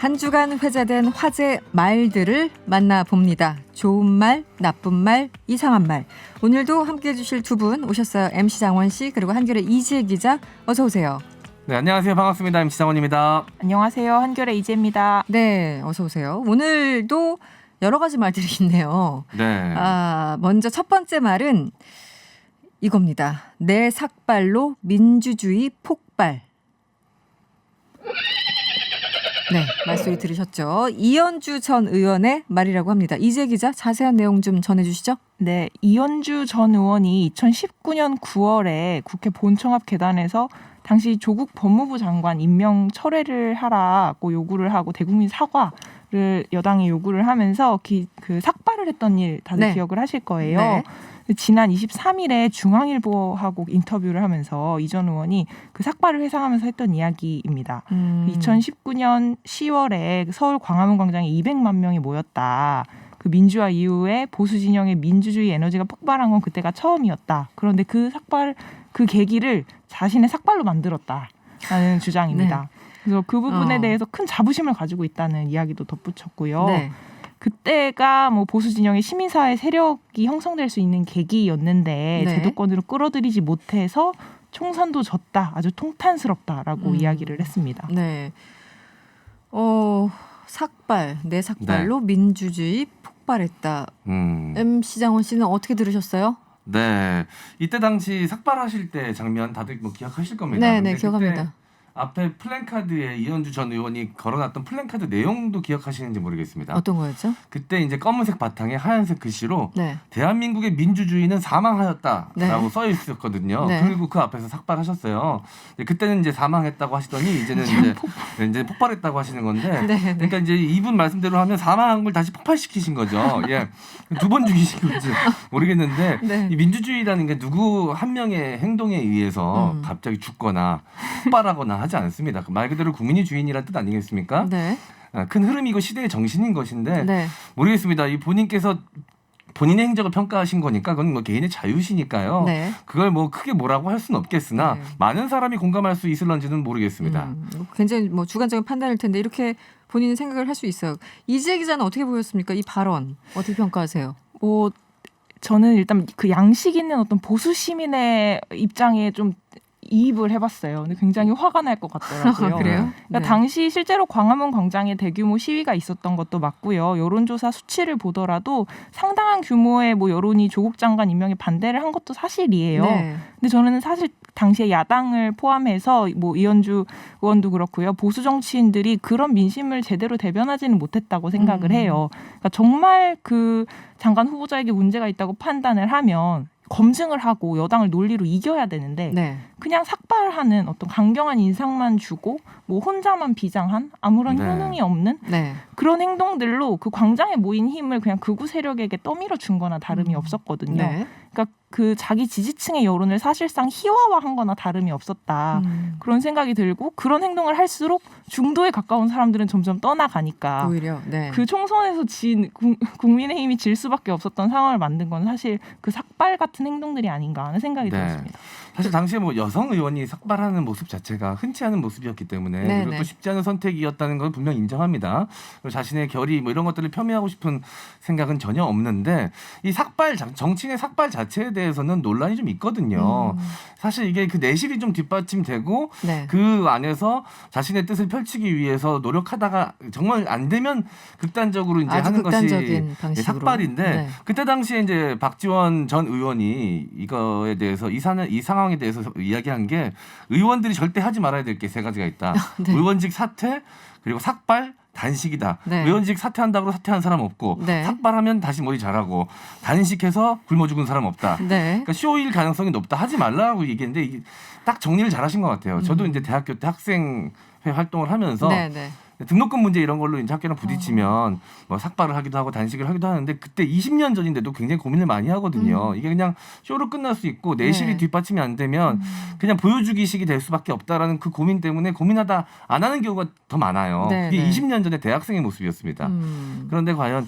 한 주간 회자된 화제 말들을 만나봅니다. 좋은 말, 나쁜 말, 이상한 말. 오늘도 함께해 주실 두 분 오셨어요. MC 장원 씨 그리고 한겨레 이지혜 기자 어서 오세요. 네, 안녕하세요. 반갑습니다. MC 장원입니다. 안녕하세요. 한겨레 이지혜입니다. 네, 어서 오세요. 오늘도 여러 가지 말들이 있네요. 네. 먼저 첫 번째 말은 이겁니다. 내 삭발로 민주주의 폭발. 네, 말소리 들으셨죠? 이현주 전 의원의 말이라고 합니다. 이재 기자 자세한 내용 좀 전해주시죠. 네, 이현주 전 의원이 2019년 9월에 국회 본청 앞 계단에서 당시 조국 법무부 장관 임명 철회를 하라고 요구를 하고 대국민 사과를 여당에 요구를 하면서 그 삭발을 했던 일 다들 네. 기억을 하실 거예요. 네. 지난 23일에 중앙일보하고 인터뷰를 하면서 이 전 의원이 그 삭발을 회상하면서 했던 이야기입니다. 2019년 10월에 서울 광화문 광장에 200만 명이 모였다. 그 민주화 이후에 보수 진영의 민주주의 에너지가 폭발한 건 그때가 처음이었다. 그런데 그 계기를 자신의 삭발로 만들었다라는 주장입니다. 그래서 그 부분에 대해서 큰 자부심을 가지고 있다는 이야기도 덧붙였고요. 네. 그때가 뭐 보수 진영의 시민사회 세력이 형성될 수 있는 계기였는데 네. 제도권으로 끌어들이지 못해서 총선도 졌다. 아주 통탄스럽다라고 이야기를 했습니다. 네. 삭발, 내 삭발로 민주주의 폭발했다. MC 장원 씨는 어떻게 들으셨어요? 네. 이때 당시 삭발하실 때 장면 다들 뭐 기억하실 겁니다. 네, 근데 네, 기억합니다. 그때 앞에 플랜카드에 이현주 전 의원이 걸어놨던 플랜카드 내용도 기억하시는지 모르겠습니다. 어떤 거였죠? 그때 이제 검은색 바탕에 하얀색 글씨로 네. 대한민국의 민주주의는 사망하였다라고 네. 써 있었거든요. 네. 그리고 그 앞에서 삭발하셨어요. 그때는 이제 사망했다고 하시더니 이제는 이제 폭발했다고 하시는 건데, 네, 네. 그러니까 이제 이분 말씀대로 하면 사망한 걸 다시 폭발시키신 거죠. 예, 두 번 죽이신 건지 모르겠는데 네. 이 민주주의라는 게 누구 한 명의 행동에 의해서 갑자기 죽거나 폭발하거나 하지 않습니다. 말 그대로 국민이 주인이라는 뜻 아니겠습니까? 네. 큰 흐름이고 시대의 정신인 것인데 네. 모르겠습니다. 이 본인께서 본인의 행적을 평가하신 거니까 그건 뭐 개인의 자유시니까요. 네. 그걸 뭐 크게 뭐라고 할 수는 없겠으나 네. 많은 사람이 공감할 수 있을런지는 모르겠습니다. 굉장히 뭐 주관적인 판단일 텐데 이렇게 본인이 생각을 할 수 있어요. 이재 기자는 어떻게 보였습니까? 이 발언 어떻게 평가하세요? 뭐 저는 일단 그 양식 있는 어떤 보수 시민의 입장에 좀 이입을 해봤어요. 근데 굉장히 화가 날 것 같더라고요. 그래요? 그러니까 네. 당시 실제로 광화문 광장에 대규모 시위가 있었던 것도 맞고요. 여론조사 수치를 보더라도 상당한 규모의 뭐 여론이 조국 장관 임명에 반대를 한 것도 사실이에요. 네. 근데 저는 사실 당시에 야당을 포함해서 뭐 이현주 의원도 그렇고요. 보수 정치인들이 그런 민심을 제대로 대변하지는 못했다고 생각을 해요. 그러니까 정말 그 장관 후보자에게 문제가 있다고 판단을 하면 검증을 하고 여당을 논리로 이겨야 되는데 네. 그냥 삭발하는 어떤 강경한 인상만 주고 뭐 혼자만 비장한 아무런 네. 효능이 없는 네. 그런 행동들로 그 광장에 모인 힘을 그냥 극우 세력에게 떠밀어 준 거나 다름이 없었거든요. 네. 그러니까 그 자기 지지층의 여론을 사실상 희화화한 거나 다름이 없었다. 그런 생각이 들고 그런 행동을 할수록 중도에 가까운 사람들은 점점 떠나가니까 오히려 네. 그 총선에서 진 국민의힘이 질 수밖에 없었던 상황을 만든 건 사실 그 삭발 같은 행동들이 아닌가 하는 생각이 네. 들었습니다. 사실 당시에 뭐 여성 의원이 삭발하는 모습 자체가 흔치 않은 모습이었기 때문에 네, 그리고 네. 또 쉽지 않은 선택이었다는 건 분명 인정합니다. 그리고 자신의 결의 뭐 이런 것들을 폄훼하고 싶은 생각은 전혀 없는데 이 삭발 정치인의 삭발 자체에 대해서는 논란이 좀 있거든요. 사실 이게 그 내실이 좀 뒷받침되고 네. 그 안에서 자신의 뜻을 펼치기 위해서 노력하다가 정말 안 되면 극단적으로 이제 아주 하는 것이 극단적인 방식으로. 삭발인데 네. 그때 당시에 이제 박지원 전 의원이 이거에 대해서 이 상황에 대해서 이야기한 게 의원들이 절대 하지 말아야 될 게 세 가지가 있다. 네. 의원직 사퇴 그리고 삭발 단식이다. 네. 의원직 사퇴한다고 사퇴한 사람 없고 네. 삭발하면 다시 머리 자라고 단식해서 굶어 죽은 사람 없다. 네. 그러니까 쇼일 가능성이 높다. 하지 말라고 얘기했는데 이게 딱 정리를 잘하신 것 같아요. 저도 이제 대학교 때 학생회 활동을 하면서 네. 네. 등록금 문제 이런 걸로 이제 학교랑 부딪히면 뭐 삭발을 하기도 하고 단식을 하기도 하는데 그때 20년 전인데도 굉장히 고민을 많이 하거든요. 이게 그냥 쇼로 끝날 수 있고 내실이 네. 뒷받침이 안 되면 그냥 보여주기식이 될 수밖에 없다라는 그 고민 때문에 고민하다 안 하는 경우가 더 많아요. 네, 그게 네. 20년 전의 대학생의 모습이었습니다. 그런데 과연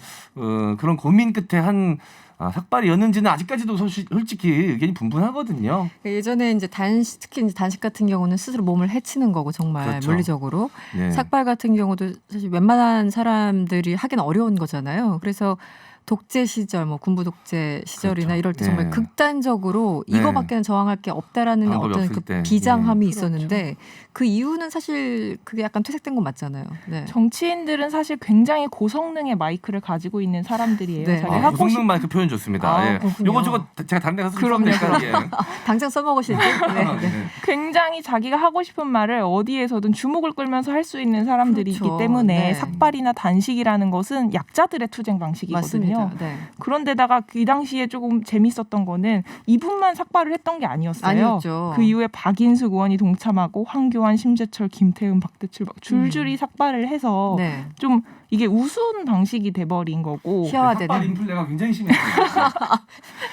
그런 고민 끝에 한 삭발이었는지는 아직까지도 솔직히 의견이 분분하거든요. 예전에 이제 특히 이제 단식 같은 경우는 스스로 몸을 해치는 거고 정말 그렇죠. 물리적으로 네. 삭발 같은 경우도 사실 웬만한 사람들이 하기는 어려운 거잖아요. 그래서 독재 시절, 뭐 군부 독재 시절이나 그렇죠. 이럴 때 네. 정말 극단적으로 네. 이거밖에는 저항할 게 없다라는 방법이 어떤 없을 그 때. 비장함이 네. 있었는데 그 이유는 사실 그게 약간 퇴색된 건 맞잖아요. 네. 정치인들은 사실 굉장히 고성능의 마이크를 가지고 있는 사람들이에요. 네. 자기 하고 고성능 싶 마이크 표현 좋습니다. 아, 예. 그렇군요. 요거 저거 제가 다른 데 가서 좀 그럼요, 써보니까, 예. 당장 써먹으실 때. 네. 네. 네. 굉장히 자기가 하고 싶은 말을 어디에서든 주목을 끌면서 할 수 있는 사람들이기 그렇죠. 때문에 네. 삭발이나 단식이라는 것은 약자들의 투쟁 방식이거든요. 맞습니다. 네. 그런데다가 그 당시에 조금 재밌었던 거는 이분만 삭발을 했던 게 아니었어요. 아니었죠. 그 이후에 박인숙 의원이 동참하고 황교안, 심재철, 김태흠, 박대출 막 줄줄이 삭발을 해서 네. 좀 이게 우스운 방식이 돼버린 거고 희화화되는 삭발 인플레가 굉장히 심했어요.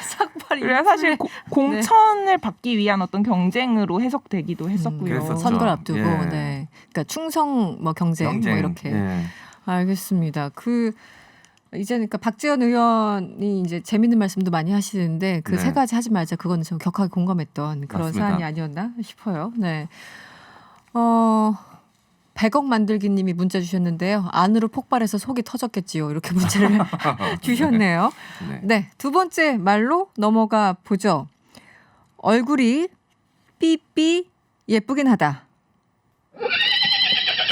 삭발이. 그래서 사실 공천을 받기 위한 어떤 경쟁으로 해석되기도 했었고요. 그랬었죠. 선거를 앞두고, 예. 네. 그러니까 충성, 뭐 경쟁, 뭐 이렇게. 예. 알겠습니다. 이제 그러니까 박지원 의원이 이제 재밌는 말씀도 많이 하시는데 그 네. 세 가지 하지 말자 그거는 좀 격하게 공감했던 그런 맞습니다. 사안이 아니었나 싶어요. 네. 100억 만들기님이 문자 주셨는데요. 안으로 폭발해서 속이 터졌겠지요. 이렇게 문자를 주셨네요. 네. 네, 두 번째 말로 넘어가 보죠. 얼굴이 삐삐 예쁘긴 하다.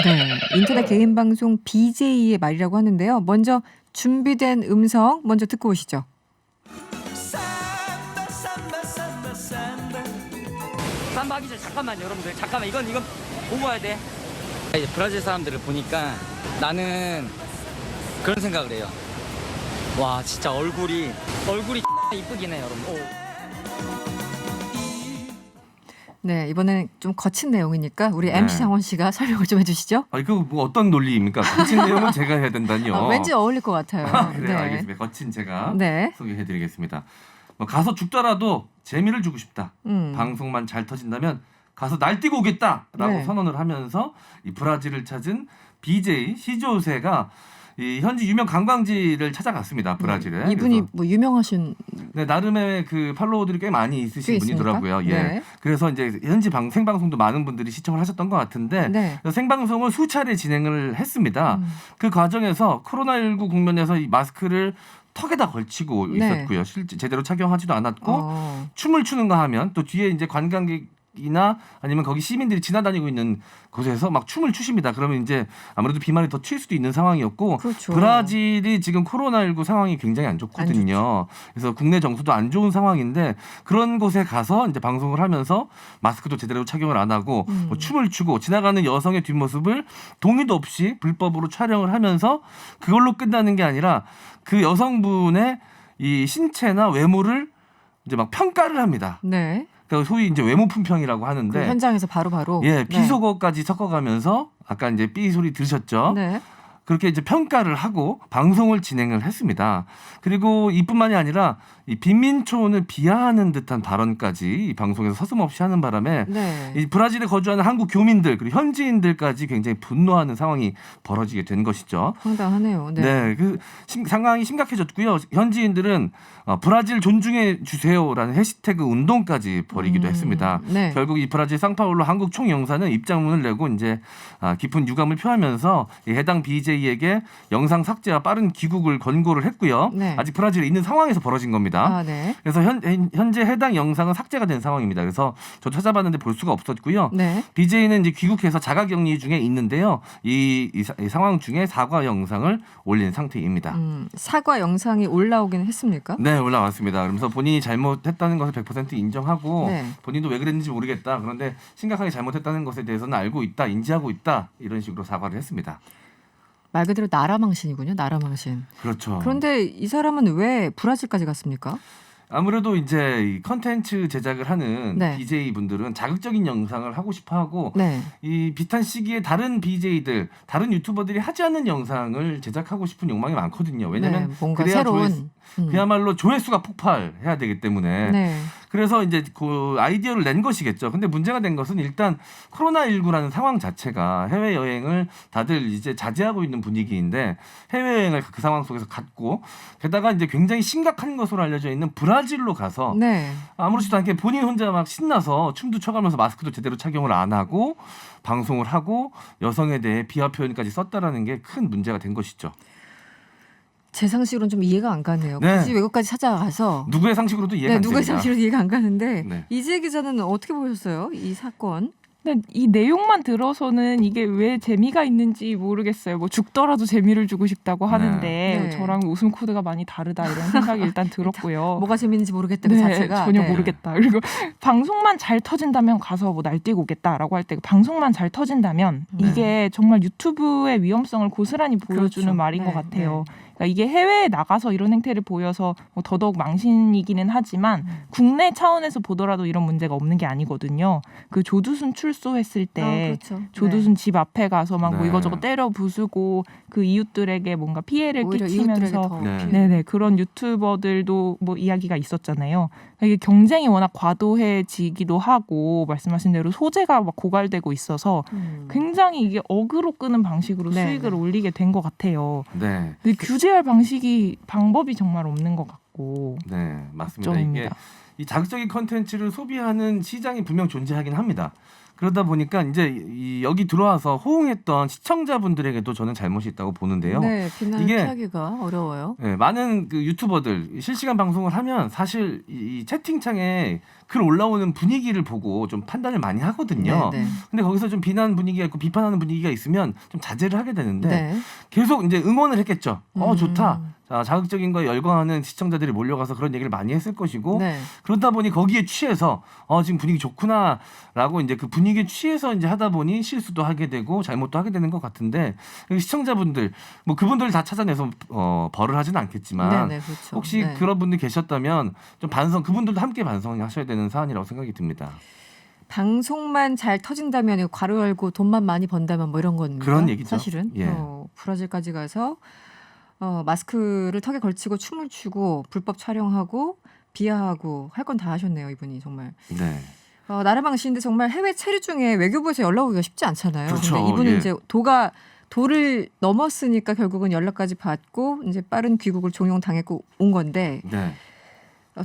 네, 인터넷 개인 방송 BJ의 말이라고 하는데요. 먼저 준비된 음성 먼저 듣고 오시죠. 삼바 하기 전에 잠깐만 여러분들 잠깐만 이건 보고 와야 돼. 이제 브라질 사람들을 보니까 나는 그런 생각을 해요. 와 진짜 얼굴이 이쁘긴 해 여러분. 네, 이번에는 좀 거친 내용이니까 우리 네. MC 장원 씨가 설명을 좀 해주시죠. 아니 뭐 어떤 논리입니까? 거친 내용은 제가 해야 된다니요. 왠지 어울릴 것 같아요. 그래요. 알겠습니다. 거친 제가 네. 소개해드리겠습니다. 뭐 가서 죽더라도 재미를 주고 싶다. 음. 방송만 잘 터진다면 가서 날뛰고 오겠다라고 네. 선언을 하면서 이 브라질을 찾은 BJ 시조세가 이 현지 유명 관광지를 찾아갔습니다. 브라질에. 이분이 그래서 뭐 유명하신 네, 나름의 그 팔로워들이 꽤 많이 있으신 꽤 분이더라고요. 있습니까? 예. 네. 그래서 이제 현지 생방송도 많은 분들이 시청을 하셨던 것 같은데 네. 그래서 생방송을 수차례 진행을 했습니다. 음. 그 과정에서 코로나19 국면에서 이 마스크를 턱에다 걸치고 네. 있었고요. 실제 제대로 착용하지도 않았고 어. 춤을 추는가 하면 또 뒤에 이제 관광객이나 아니면 거기 시민들이 지나다니고 있는 곳에서 막 춤을 추십니다. 그러면 이제 아무래도 비만이 더 튈 수도 있는 상황이었고 그렇죠. 브라질이 지금 코로나19 상황이 굉장히 안 좋거든요. 그래서 국내 정서도 안 좋은 상황인데 그런 곳에 가서 이제 방송을 하면서 마스크도 제대로 착용을 안 하고 뭐 춤을 추고 지나가는 여성의 뒷모습을 동의도 없이 불법으로 촬영을 하면서 그걸로 끝나는 게 아니라 그 여성분의 이 신체나 외모를 이제 막 평가를 합니다. 네. 그러니까 소위 이제 외모 품평이라고 그 하는데 현장에서 바로 예, 비속어까지 섞어가면서 아까 이제 삐 소리 들으셨죠? 네. 그렇게 이제 평가를 하고 방송을 진행을 했습니다. 그리고 이뿐만이 아니라 이 빈민촌을 비하하는 듯한 발언까지 이 방송에서 서슴없이 하는 바람에 네. 이 브라질에 거주하는 한국 교민들 그리고 현지인들까지 굉장히 분노하는 상황이 벌어지게 된 것이죠. 황당하네요. 네. 네, 그 상황이 심각해졌고요. 현지인들은 브라질 존중해 주세요라는 해시태그 운동까지 벌이기도 했습니다. 네. 결국 이 브라질 상파울로 한국 총영사는 입장문을 내고 이제 깊은 유감을 표하면서 이 해당 BJ에게 영상 삭제와 빠른 귀국을 권고를 했고요. 네. 아직 브라질에 있는 상황에서 벌어진 겁니다. 아, 네. 그래서 현재 해당 영상은 삭제가 된 상황입니다. 그래서 저도 찾아봤는데 볼 수가 없었고요. 네. BJ는 이제 귀국해서 자가격리 중에 있는데요. 이 상황 중에 사과 영상을 올린 상태입니다. 사과 영상이 올라오긴 했습니까? 네, 올라왔습니다. 그러면서 본인이 잘못했다는 것을 100% 인정하고 네. 본인도 왜 그랬는지 모르겠다. 그런데 심각하게 잘못했다는 것에 대해서는 알고 있다, 인지하고 있다. 이런 식으로 사과를 했습니다. 말 그대로 나라망신이군요. 나라망신. 그렇죠. 그런데 이 사람은 왜 브라질까지 갔습니까? 아무래도 이제 이 컨텐츠 제작을 하는 네. BJ 분들은 자극적인 영상을 하고 싶어하고 네. 이 비슷한 시기에 다른 BJ들, 다른 유튜버들이 하지 않는 영상을 제작하고 싶은 욕망이 많거든요. 왜냐하면 네, 뭔가 그래야 새로운 그야말로 조회수가 폭발해야 되기 때문에 네. 그래서 이제 그 아이디어를 낸 것이겠죠. 근데 문제가 된 것은 일단 코로나19라는 상황 자체가 해외 여행을 다들 이제 자제하고 있는 분위기인데 해외 여행을 그 상황 속에서 갔고 게다가 이제 굉장히 심각한 것으로 알려져 있는 브라질로 가서 네. 아무렇지도 않게 본인 혼자 막 신나서 춤도 춰가면서 마스크도 제대로 착용을 안 하고 방송을 하고 여성에 대해 비하 표현까지 썼다라는 게 큰 문제가 된 것이죠. 제 상식으로는 좀 이해가 안 가네요. 네. 굳이 외국까지 찾아가서 누구의 상식으로도 이해가 네, 안 누구의 됩니다. 상식으로 이해가 안 가는데 네. 이재 기자는 어떻게 보셨어요? 이 사건? 근데 이 내용만 들어서는 이게 왜 재미가 있는지 모르겠어요. 뭐 죽더라도 재미를 주고 싶다고 하는데 네. 저랑 웃음 코드가 많이 다르다 이런 생각이 일단 들었고요. 뭐가 재밌는지 모르겠다 그 네, 자체가. 전혀 네. 모르겠다. 그리고 방송만 잘 터진다면 가서 뭐 날뛰고 오겠다라고 할 때 방송만 잘 터진다면 네. 이게 정말 유튜브의 위험성을 고스란히 보여주는 그렇죠. 말인 네, 것 같아요. 그러니까 이게 해외에 나가서 이런 행태를 보여서 뭐 더더욱 망신이기는 하지만 국내 차원에서 보더라도 이런 문제가 없는 게 아니거든요. 그 조두순 출소했을 때 그렇죠. 조두순 집 앞에 가서 막 뭐 네. 이거저거 때려 부수고 그 이웃들에게 뭔가 피해를 오히려 이웃들에게 끼치면서 더 네. 피해. 네네 그런 유튜버들도 뭐 이야기가 있었잖아요. 이게 경쟁이 워낙 과도해지기도 하고 말씀하신 대로 소재가 막 고갈되고 있어서 굉장히 이게 어그로 끄는 방식으로 네, 수익을 네. 올리게 된 것 같아요. 네, 근데 규제할 방법이 정말 없는 것 같고 네, 맞습니다. 이게 걱정입니다. 이 자극적인 컨텐츠를 소비하는 시장이 분명 존재하긴 합니다. 그러다 보니까 이제 여기 들어와서 호응했던 시청자분들에게도 저는 잘못이 있다고 보는데요. 네, 비난을 이게- 피하기가 어려워요. 네, 많은 그 유튜버들 실시간 방송을 하면 사실 이 채팅창에 글 올라오는 분위기를 보고 좀 판단을 많이 하거든요. 네, 네. 근데 거기서 좀 비난 분위기가 있고 비판하는 분위기가 있으면 좀 자제를 하게 되는데 네. 계속 이제 응원을 했겠죠. 좋다. 음. 자, 자극적인 거에 열광하는 시청자들이 몰려가서 그런 얘기를 많이 했을 것이고 네. 그러다 보니 거기에 취해서 지금 분위기 좋구나라고 이제 그 분위기에 취해서 이제 하다 보니 실수도 하게 되고 잘못도 하게 되는 것 같은데 시청자분들 뭐 그분들 다 찾아내서 벌을 하지는 않겠지만 네, 네, 그렇죠. 혹시 네. 그런 분들 계셨다면 좀 그분들도 함께 반성하셔야 되는 사안이라고 생각이 듭니다. 방송만 잘 터진다면 이거 괄호 열고 돈만 많이 번다면 뭐 이런 겁니까? 그런 얘기죠. 사실은 예. 브라질까지 가서 마스크를 턱에 걸치고 춤을 추고 불법 촬영하고 비하하고 할 건 다 하셨네요, 이분이 정말. 네. 나라방 씨인데 정말 해외 체류 중에 외교부에서 연락 오기가 쉽지 않잖아요. 그렇죠. 근데 이분은 예. 이제 도를 넘었으니까 결국은 연락까지 받고 이제 빠른 귀국을 종용당했고 온 건데 네.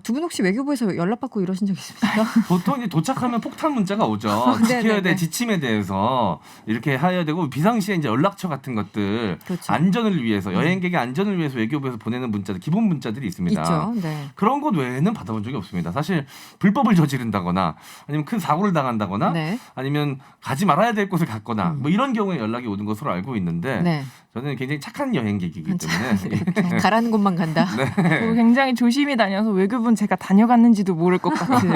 두 분 혹시 외교부에서 연락받고 이러신 적 있습니까? 보통 이제 도착하면 폭탄 문자가 오죠. 네, 지켜야 네, 될 네. 지침에 대해서 이렇게 해야 되고 비상시에 이제 연락처 같은 것들 그렇죠. 안전을 위해서 여행객의 안전을 위해서 외교부에서 보내는 문자들 기본 문자들이 있습니다. 있죠. 네. 그런 것 외에는 받아본 적이 없습니다. 사실 불법을 저지른다거나 아니면 큰 사고를 당한다거나 네. 아니면 가지 말아야 될 곳을 갔거나 뭐 이런 경우에 연락이 오는 것으로 알고 있는데 네. 저는 굉장히 착한 여행객이기 때문에 가라는 곳만 간다. 그리고 굉장히 조심히 다녀서 외교부는 제가 다녀갔는지도 모를 것 같은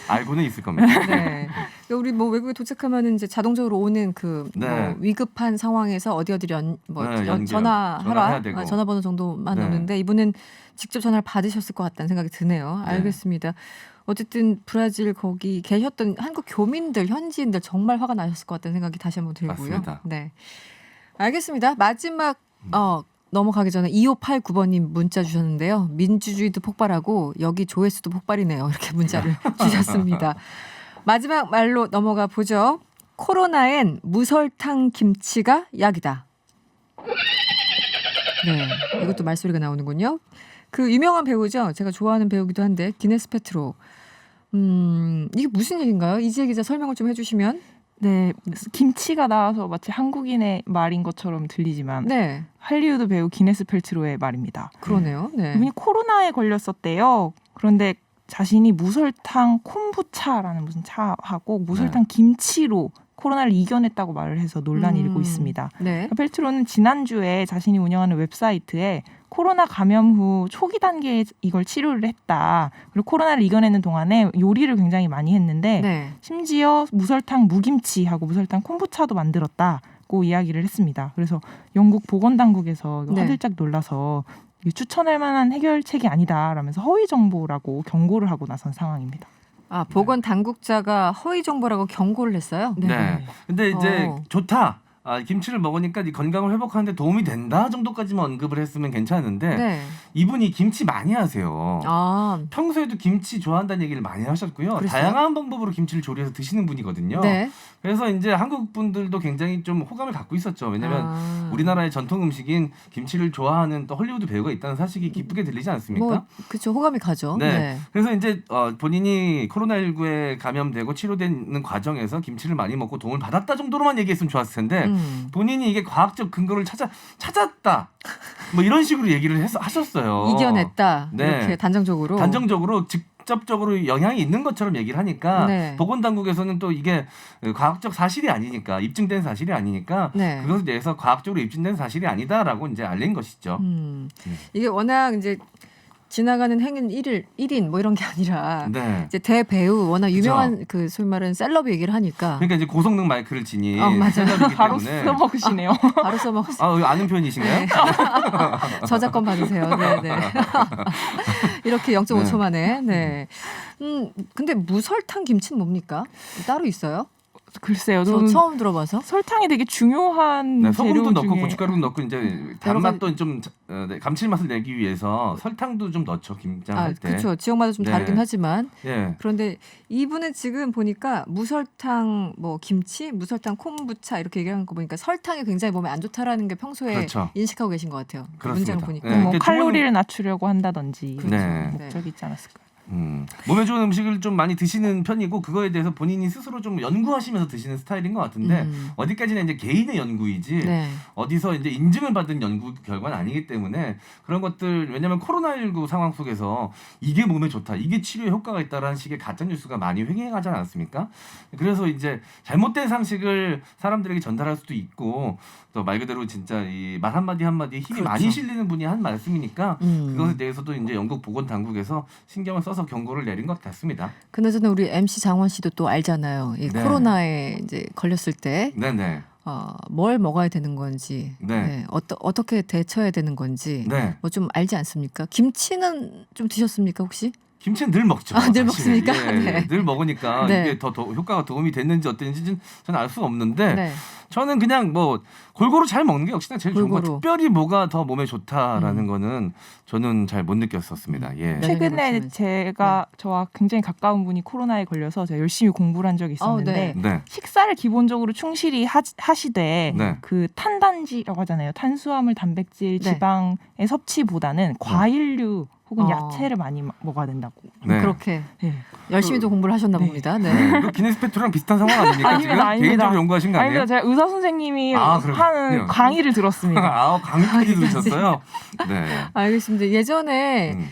알고는 있을 겁니다. 네. 그러니까 우리 뭐 외국에 도착하면은 이제 자동적으로 오는 그 네. 뭐 위급한 상황에서 어디 네, 연결. 전화하라 전화해야 되고. 전화번호 정도만 네. 오는데 이분은 직접 전화를 받으셨을 것 같다는 생각이 드네요. 네. 알겠습니다. 어쨌든 브라질 거기 계셨던 한국 교민들 현지인들 정말 화가 나셨을 것 같다는 생각이 다시 한번 들고요. 맞습니다. 네. 알겠습니다. 마지막 넘어가기 전에 2589번님 문자 주셨는데요. 민주주의도 폭발하고 여기 조회수도 폭발이네요. 이렇게 문자를 주셨습니다. 마지막 말로 넘어가 보죠. 코로나엔 무설탕 김치가 약이다. 네, 이것도 말소리가 나오는군요. 그 유명한 배우죠. 제가 좋아하는 배우기도 한데 기네스 페트로. 이게 무슨 얘기인가요? 이지혜 기자 설명을 좀 해주시면. 네 김치가 나와서 마치 한국인의 말인 것처럼 들리지만 네, 할리우드 배우 기네스 펠트로의 말입니다. 그러네요. 네. 이분이 코로나에 걸렸었대요. 그런데 자신이 무설탕 콤부차라는 무슨 차하고 무설탕 김치로 코로나를 이겨냈다고 말을 해서 논란이 일고 있습니다. 네. 펠트로는 지난주에 자신이 운영하는 웹사이트에 코로나 감염 후 초기 단계에 이걸 치료를 했다. 그리고 코로나를 이겨내는 동안에 요리를 굉장히 많이 했는데 네. 심지어 무설탕 무김치하고 무설탕 콤부차도 만들었다고 이야기를 했습니다. 그래서 영국 보건당국에서 네. 화들짝 놀라서 이게 추천할 만한 해결책이 아니다라면서 허위 정보라고 경고를 하고 나선 상황입니다. 보건 당국자가 허위 정보라고 경고를 했어요. 네. 근데 이제 어. 좋다. 김치를 먹으니까 이 건강을 회복하는데 도움이 된다 정도까지만 언급을 했으면 괜찮은데 네. 이분이 김치 많이 하세요. 아, 평소에도 김치 좋아한다는 얘기를 많이 하셨고요. 그랬어요? 다양한 방법으로 김치를 조리해서 드시는 분이거든요. 네. 그래서 이제 한국 분들도 굉장히 좀 호감을 갖고 있었죠. 왜냐하면 우리나라의 전통 음식인 김치를 좋아하는 또 헐리우드 배우가 있다는 사실이 기쁘게 들리지 않습니까? 뭐 그렇죠. 호감이 가죠. 네. 그래서 이제 본인이 코로나19에 감염되고 치료되는 과정에서 김치를 많이 먹고 도움을 받았다 정도로만 얘기했으면 좋았을 텐데 본인이 이게 과학적 근거를 찾았다. 뭐 이런 식으로 얘기를 하셨어요. 이겨냈다. 네. 이렇게 단정적으로. 직접적으로 영향이 있는 것처럼 얘기를 하니까 네. 보건당국에서는 또 이게 과학적 사실이 아니니까 입증된 사실이 아니니까 네. 그것에 대해서 과학적으로 입증된 사실이 아니다라고 이제 알린 것이죠. 이게 워낙 이제 지나가는 행인 1인 뭐 이런 게 아니라 네. 이제 대배우 워낙 유명한 그 소위 말하는 셀럽이 얘기를 하니까 그러니까 이제 고성능 마이크를 지닌 맞아요. 셀럽이기 바로 때문에 써먹으시네요. 바로 써먹었어요. 아는 편이신가요? 네. 저작권 받으세요. 네네. 이렇게 0.5초 만에. 네. 근데 무설탕 김치는 뭡니까? 따로 있어요? 글쎄요. 저 저는 처음 들어봐서. 설탕이 되게 중요한 네, 소금도 재료 넣고 중에 고춧가루도 넣고 이제 단맛도 좀 감칠맛을 내기 위해서 설탕도 좀 넣죠 김장할 때. 그렇죠. 지역마다 좀 네. 다르긴 하지만. 예. 그런데 이분은 지금 보니까 무설탕 뭐 김치, 무설탕 콤부차 이렇게 얘기하는 거 보니까 설탕이 굉장히 몸에 안 좋다라는 게 평소에 그렇죠. 인식하고 계신 것 같아요. 그렇습니다. 문장을 보니까. 네. 뭐 그러니까 칼로리를 낮추려고 한다든지 그렇죠. 네. 목적이 있지 않았을까요? 몸에 좋은 음식을 좀 많이 드시는 편이고 그거에 대해서 본인이 스스로 좀 연구하시면서 드시는 스타일인 것 같은데 어디까지나 이제 개인의 연구이지 네. 어디서 이제 인증을 받은 연구 결과는 아니기 때문에 그런 것들 왜냐하면 코로나19 상황 속에서 이게 몸에 좋다, 이게 치료에 효과가 있다라는 식의 가짜 뉴스가 많이 횡행하지 않았습니까? 그래서 이제 잘못된 상식을 사람들에게 전달할 수도 있고 또 말 그대로 진짜 이 말 한마디 한마디에 힘이 그렇죠. 많이 실리는 분이 한 말씀이니까 그것에 대해서도 이제 영국 보건당국에서 신경을 써서 경고를 내린 것 같습니다. 그나저나 우리 MC 장원 씨도 또 알잖아요. 이 네. 코로나에 이제 걸렸을 때 네네. 뭘 먹어야 되는 건지, 네. 어떻게 대처해야 되는 건지, 네. 뭐 좀 알지 않습니까? 김치는 좀 드셨습니까 혹시? 김치는 늘 먹죠. 늘 사실. 먹습니까? 예, 네. 늘 먹으니까 네. 이게 더 효과가 도움이 됐는지 어땠는지 저는 알 수가 없는데 네. 저는 그냥 뭐 골고루 잘 먹는 게 역시나 제일 좋은 거. 골고루. 특별히 뭐가 더 몸에 좋다라는 거는 저는 잘 못 느꼈었습니다. 예. 네. 최근에 면역력을 제가 저와 굉장히 가까운 분이 코로나에 걸려서 제가 열심히 공부를 한 적이 있었는데 네. 식사를 기본적으로 충실히 하시되 네. 그 탄단지라고 하잖아요. 탄수화물, 단백질, 네. 지방의 섭취보다는 과일류 혹은 어. 야채를 많이 먹어야 된다고. 네. 그렇게 네. 열심히도 공부를 하셨나 네. 봅니다. 네. 네. 이거 기네스 페트랑 비슷한 상황 아닙니까? 아닙니다, 지금 아닙니다. 개인적으로 연구하신 거 아니에요? 아닙니다. 제가 의사 선생님이 그렇군요. 하는 강의를 들었습니다. 강의까지 들으셨어요? 네. 알겠습니다. 예전에 음.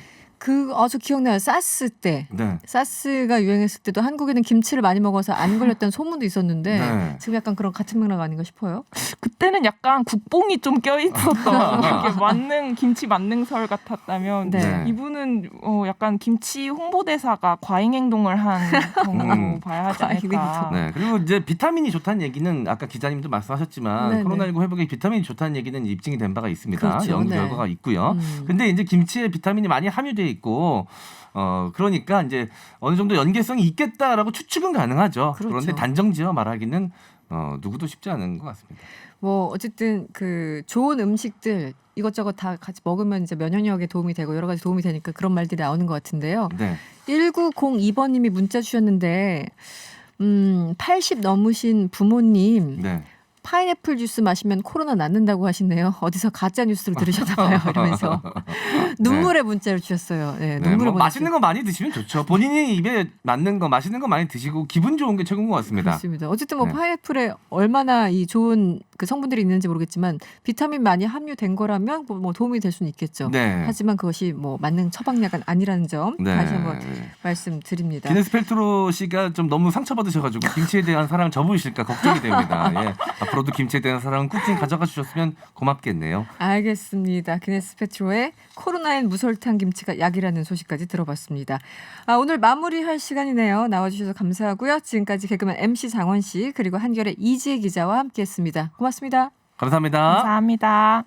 저 기억나요. 사스 때. 네. 사스가 유행했을 때도 한국에는 김치를 많이 먹어서 안 걸렸다는 소문도 있었는데 네. 지금 약간 그런 같은 맥락 아닌가 싶어요. 그때는 약간 국뽕이 좀 껴있었던 이렇게 김치 만능설 같았다면 네. 이분은 약간 김치 홍보대사가 과잉 행동을 한 정도로 봐야 하지 과잉 않을까. 네. 그리고 이제 비타민이 좋다는 얘기는 아까 기자님도 말씀하셨지만 네네. 코로나19 회복에 비타민이 좋다는 얘기는 입증이 된 바가 있습니다. 그렇죠. 연구 네. 결과가 있고요. 음. 근데 이제 김치에 비타민이 많이 함유돼 있고 그러니까 이제 어느 정도 연계성이 있겠다라고 추측은 가능하죠. 그렇죠. 그런데 단정지어 말하기는 누구도 쉽지 않은 것 같습니다. 뭐 어쨌든 그 좋은 음식들 이것저것 다 같이 먹으면 이제 면역력에 도움이 되고 여러 가지 도움이 되니까 그런 말들이 나오는 것 같은데요. 네. 1902번님이 문자 주셨는데 80 넘으신 부모님 네. 파인애플 주스 마시면 코로나 낫는다고 하시네요. 어디서 가짜 뉴스를 들으셨나 봐요. 이러면서 눈물의 문자를 주셨어요. 네, 네, 눈물의 뭐 맛있는 거 많이 드시면 좋죠. 본인이 입에 맞는 거, 맛있는 거 많이 드시고 기분 좋은 게 최고인 것 같습니다. 그렇습니다. 어쨌든 뭐 네. 파인애플에 얼마나 이 좋은 그 성분들이 있는지 모르겠지만 비타민 많이 함유된 거라면 뭐 도움이 될 수는 있겠죠. 네. 하지만 그것이 뭐 맞는 처방약은 아니라는 점 네. 다시 한번 말씀드립니다. 기네스 펠트로 씨가 좀 너무 상처받으셔가지고 김치에 대한 사랑을 접으실까 걱정이 됩니다. 예. 앞으로도 김치에 대한 사랑은 꾸준히 가져가 주셨으면 고맙겠네요. 알겠습니다. 기네스 페트로의 코로나엔 무설탕 김치가 약이라는 소식까지 들어봤습니다. 오늘 마무리할 시간이네요. 나와주셔서 감사하고요. 지금까지 개그맨 MC 장원 씨 그리고 한결의 이지혜 기자와 함께했습니다. 고맙습니다. 감사합니다. 감사합니다.